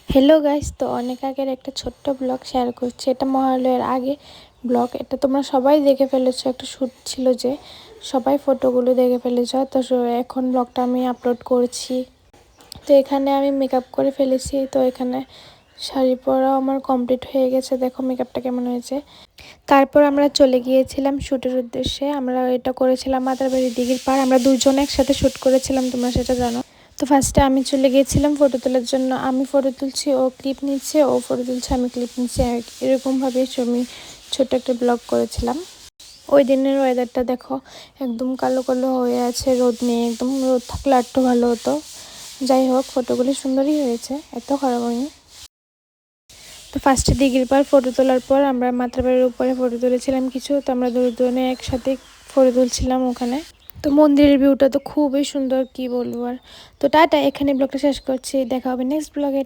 Hello guys, তো অনেক আগের একটা ছোট্ট ব্লগ শেয়ার করছি। এটা মহালয়ার আগে ব্লগ। এটা তোমরা সবাই দেখে ফেলেছো, একটা শ্যুট ছিল যে সবাই ফটোগুলো দেখে ফেলেছো। তো এখন ব্লগটা আমি আপলোড করছি। তো এখানে আমি মেকআপ করে ফেলেছি। তো এখানে শাড়ি পরাও আমার কমপ্লিট হয়ে গেছে। দেখো মেকআপটা কেমন হয়েছে। তারপর আমরা চলে গিয়েছিলাম শ্যুটের উদ্দেশ্যে। আমরা এটা করেছিলাম মাদারবাড়ি দিঘির পাড়। আমরা দুজনে একসাথে শ্যুট করেছিলাম, তোমরা সেটা জানো। তো ফার্স্টে আমি চলে গিয়েছিলাম ফটো তোলার জন্য। আমি ফটো তুলছি, ও ক্লিপ নিচ্ছে, ও ফটো তুলছে, আমি ক্লিপ নিচ্ছি। এরকমভাবে আমি ছোট্ট একটা ব্লগ করেছিলাম। ওই দিনের ওয়েদারটা দেখো, একদম কালো কালো হয়ে আছে, রোদ নেই। একদম রোদ থাকলে আরও ভালো হতো। যাই হোক, ফটোগুলি সুন্দরই হয়েছে, এত খারাপ হয়নি। তো ফার্স্টে দিঘির পাড় ফটো তোলার পর আমরা মাত্রাবাড়ির উপরে ফটো তুলেছিলাম কিছু। তো আমরা দুজনে একসাথে ফটো তুলছিলাম ওখানে। তো মন্দিরের ভিউটা তো খুবই সুন্দর, কি বলবো আর। তো টাটা, এখানে ব্লগটা শেষ করছি। দেখা হবে নেক্সট ব্লগে।